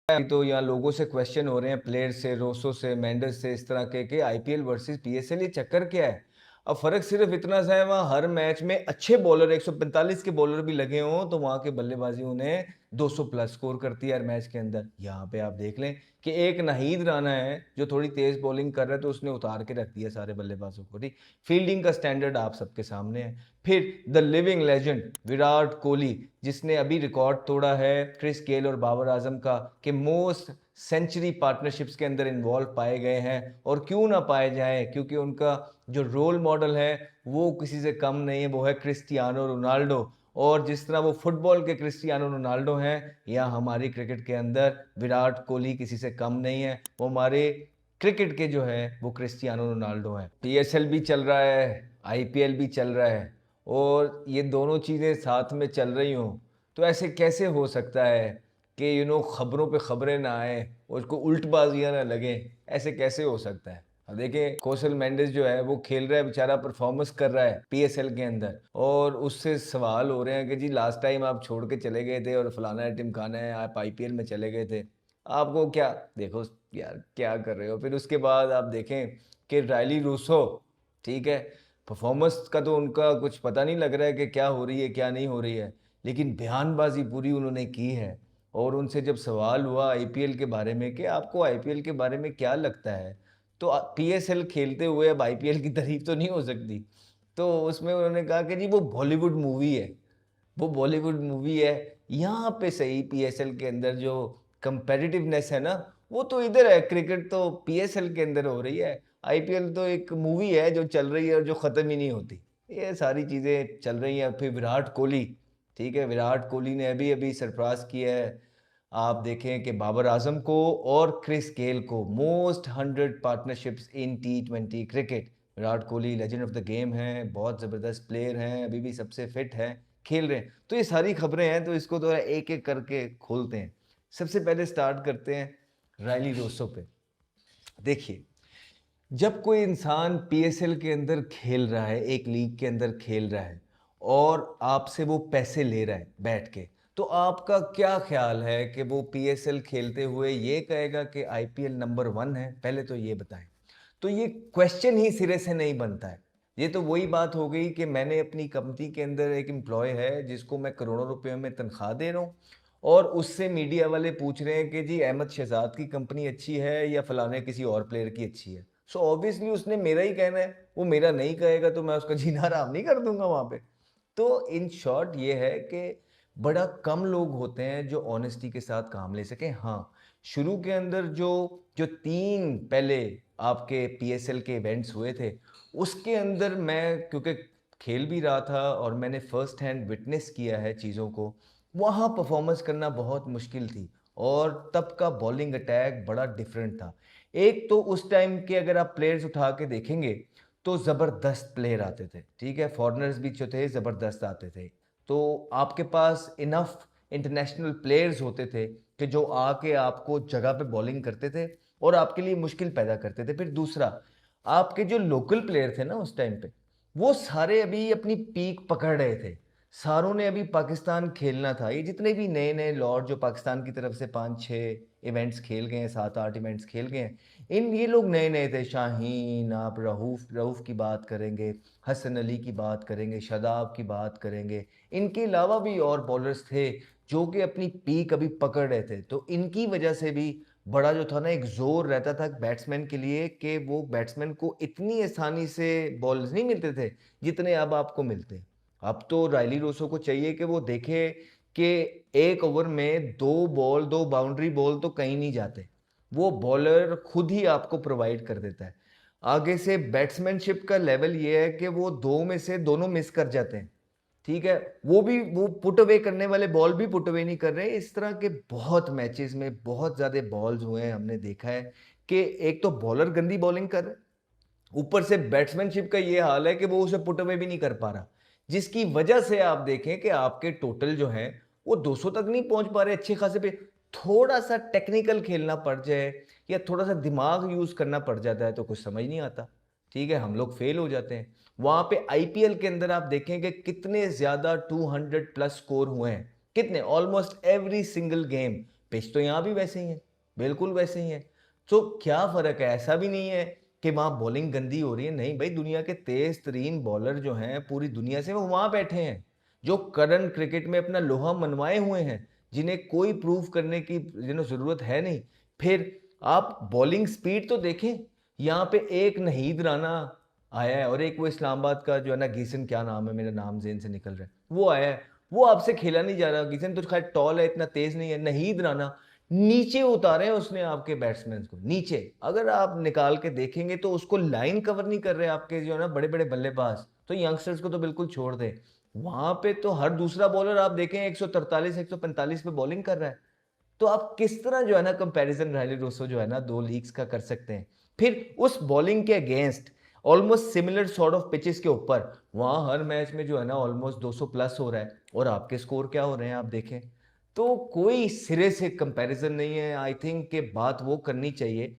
तो यहाँ लोगों से क्वेश्चन हो रहे हैं, प्लेयर से, रोसो से, मेंडस से, इस तरह के आईपीएल वर्सेस पीएसएल, ये चक्कर क्या है? अब फर्क सिर्फ इतना सा है, वहाँ हर मैच में अच्छे बॉलर 145 के बॉलर भी लगे हों तो वहाँ के बल्लेबाजी उन्हें 200 प्लस स्कोर करती है हर मैच के अंदर। यहाँ पे आप देख लें कि एक नाहीद राणा है जो थोड़ी तेज बॉलिंग कर रहा है तो उसने उतार के रख दिया सारे बल्लेबाजों को। ठीक, फील्डिंग का स्टैंडर्ड आप सबके सामने है। फिर the living legend Virat Kohli, जिसने अभी रिकॉर्ड तोड़ा है क्रिस गेल और बाबर आजम का कि मोस्ट सेंचुरी पार्टनरशिप्स के अंदर इन्वॉल्व पाए गए हैं। और क्यों ना पाए जाएं, क्योंकि उनका जो रोल मॉडल है वो किसी से कम नहीं है, वो है क्रिस्टियानो रोनाल्डो। और जिस तरह वो फुटबॉल के क्रिस्टियानो रोनाल्डो हैं, या हमारी क्रिकेट के अंदर विराट कोहली किसी से कम नहीं है, वो हमारे क्रिकेट के जो है वो क्रिस्टियानो रोनाल्डो हैं। पीएसएल भी चल रहा है, आईपीएल भी चल रहा है, और ये दोनों चीज़ें साथ में चल रही हों तो ऐसे कैसे हो सकता है कि खबरों पे खबरें ना आए और उसको उल्टबाजियाँ ना लगे? ऐसे कैसे हो सकता है? अब देखें, कौशल मेंडिस जो है वो खेल रहा है बेचारा, परफॉर्मेंस कर रहा है पीएसएल के अंदर, और उससे सवाल हो रहे हैं कि जी लास्ट टाइम आप छोड़ के चले गए थे और फलाना है टिमकाना है, आप आईपीएल में चले गए थे, आपको क्या? देखो यार क्या कर रहे हो। फिर उसके बाद आप देखें कि रायली रूसो, ठीक है, परफॉर्मेंस का तो उनका कुछ पता नहीं लग रहा है कि क्या हो रही है क्या नहीं हो रही है, लेकिन बयानबाजी पूरी उन्होंने की है। और उनसे जब सवाल हुआ आईपीएल के बारे में कि आपको आईपीएल के बारे में क्या लगता है, तो पीएसएल खेलते हुए अब आईपीएल की तारीफ तो नहीं हो सकती, तो उसमें उन्होंने कहा कि जी वो बॉलीवुड मूवी है, वो बॉलीवुड मूवी है। यहाँ पे सही पीएसएल के अंदर जो कंपेटिटिवनेस है ना, वो तो इधर है, क्रिकेट तो पीएसएल के अंदर हो रही है, आईपीएल तो एक मूवी है जो चल रही है और जो ख़त्म ही नहीं होती। ये सारी चीज़ें चल रही हैं। फिर विराट कोहली, ठीक है, विराट कोहली ने अभी अभी सरप्रास किया है, आप देखें कि बाबर आजम को और क्रिस गेल को most 100 partnerships in T20 cricket. Virat Kohli legend of the game हैं, बहुत ज़बरदस्त प्लेयर हैं, अभी भी सबसे फिट हैं, खेल रहे हैं। तो ये सारी खबरें हैं, तो इसको तो एक एक करके खोलते हैं। सबसे पहले स्टार्ट करते हैं रायली रोसो पे। देखिए, जब कोई इंसान पीएसएल के अंदर खेल रहा है, एक लीग के अंदर खेल रहा है, और आपसे वो पैसे ले रहा है बैठ के, तो आपका क्या ख्याल है कि वो पीएसएल खेलते हुए ये कहेगा कि आईपीएल नंबर 1 है? पहले तो ये बताएं। तो ये क्वेश्चन ही सिरे से नहीं बनता है। ये तो वही बात हो गई कि मैंने अपनी कंपनी के अंदर एक एम्प्लॉय है जिसको मैं करोड़ों रुपयों में तनख्वाह दे रहा हूँ, और उससे मीडिया वाले पूछ रहे हैं कि जी अहमद शहजाद की कंपनी अच्छी है या फलाने किसी और प्लेयर की अच्छी है। सो ऑब्वियसली उसने मेरा ही कहना है, वो मेरा नहीं कहेगा तो मैं उसका जीना हराम नहीं कर दूंगा वहां पे। तो इन शॉर्ट ये है कि बड़ा कम लोग होते हैं जो ऑनेस्टी के साथ काम ले सकें। हाँ, शुरू के अंदर जो जो 3 पहले आपके पीएसएल के इवेंट्स हुए थे, उसके अंदर मैं क्योंकि खेल भी रहा था और मैंने फर्स्ट हैंड विटनेस किया है चीज़ों को, वहाँ परफॉर्मेंस करना बहुत मुश्किल थी, और तब का बॉलिंग अटैक बड़ा डिफरेंट था। एक तो उस टाइम के अगर आप प्लेयर्स उठा के देखेंगे तो ज़बरदस्त प्लेयर आते थे, ठीक है, फॉरेनर्स भी जो थे ज़बरदस्त आते थे। तो आपके पास इनफ इंटरनेशनल प्लेयर्स होते थे कि जो आके आपको जगह पे बॉलिंग करते थे और आपके लिए मुश्किल पैदा करते थे। फिर दूसरा, आपके जो लोकल प्लेयर थे ना उस टाइम पे, वो सारे अभी अपनी पीक पकड़ रहे थे, सारों ने अभी पाकिस्तान खेलना था। ये जितने भी नए नए लॉर्ड जो पाकिस्तान की तरफ से 5-6 इवेंट्स खेल गए हैं, 7-8 इवेंट्स खेल गए हैं, इन ये लोग नए नए थे। शाहीन, आप रऊफ रऊफ की बात करेंगे, हसन अली की बात करेंगे, शादाब की बात करेंगे, इनके अलावा भी और बॉलर्स थे जो कि अपनी पीक अभी पकड़ रहे थे। तो इनकी वजह से भी बड़ा जो था ना एक जोर रहता था बैट्समैन के लिए कि वो बैट्समैन को इतनी आसानी से बॉल्स नहीं मिलते थे जितने अब आपको मिलते हैं। अब तो रायली रोसो को चाहिए कि वो देखे कि एक ओवर में 2 बॉल, 2 बाउंड्री बॉल तो कहीं नहीं जाते, वो बॉलर खुद ही आपको प्रोवाइड कर देता है। आगे से बैट्समैनशिप का लेवल ये है कि वो 2 में से दोनों मिस कर जाते हैं, ठीक है, वो भी वो पुट अवे करने वाले बॉल भी पुट अवे नहीं कर रहे। इस तरह के बहुत मैचेस में बहुत ज्यादा बॉल्स हुए हैं, हमने देखा है कि एक तो बॉलर गंदी बॉलिंग कर रहा है, ऊपर से बैट्समैनशिप का ये हाल है कि वो उसे पुट अवे भी नहीं कर पा रहा, जिसकी वजह से आप देखें कि आपके टोटल जो है वो 200 तक नहीं पहुंच पा रहे अच्छे खासे पे। थोड़ा सा टेक्निकल खेलना पड़ जाए या थोड़ा सा दिमाग यूज करना पड़ जाता है तो कुछ समझ नहीं आता, ठीक है, हम लोग फेल हो जाते हैं। वहां पे आईपीएल के अंदर आप देखेंगे कितने ज्यादा 200 प्लस स्कोर हुए हैं, कितने, almost every single game pitch तो यहाँ भी वैसे ही है, बिल्कुल वैसे ही है। तो क्या फ़र्क है? ऐसा भी नहीं है कि वहाँ बॉलिंग गंदी हो रही है, नहीं भाई, दुनिया के तेज़ तरीन बॉलर जो हैं पूरी दुनिया से, वो वहाँ बैठे हैं, जो करंट क्रिकेट में अपना लोहा मनवाए हुए हैं, जिन्हें कोई प्रूव करने की ज़रूरत है नहीं। फिर आप बॉलिंग स्पीड तो देखें, यहाँ पे एक नहीद राना आया है और एक वो इस्लामाबाद का जो है ना, गीसन क्या नाम है, मेरा नाम ज़हन से निकल रहा है, वो आया है, वो आपसे खेला नहीं जा रहा। गीसन तो खैर टॉल है, इतना तेज़ नहीं है। नहीद राना नीचे उतारे उसने आपके बैट्समैन को, नीचे। अगर आप निकाल के देखेंगे तो उसको लाइन कवर नहीं कर रहे आपके जो है ना बड़े-बड़े बल्लेबाज, तो यंगस्टर्स को तो बिल्कुल छोड़ दें। वहाँ पे तो हर दूसरा बॉलर आप देखें 143, 145 पे बॉलिंग कर रहा है। तो आप किस तरह जो है ना कंपैरिजन रायले रोसो जो है ना 2 लीग्स का कर सकते हैं। फिर उस बॉलिंग के against almost similar sort of pitches के ऊपर वहाँ हर मैच में जो है ना ऑलमोस्ट 200 प्लस हो रहा है और आपके स्कोर क्या हो रहे हैं आप देखें। तो कोई सिरे से कंपैरिजन नहीं है। आई थिंक कि बात वो करनी चाहिए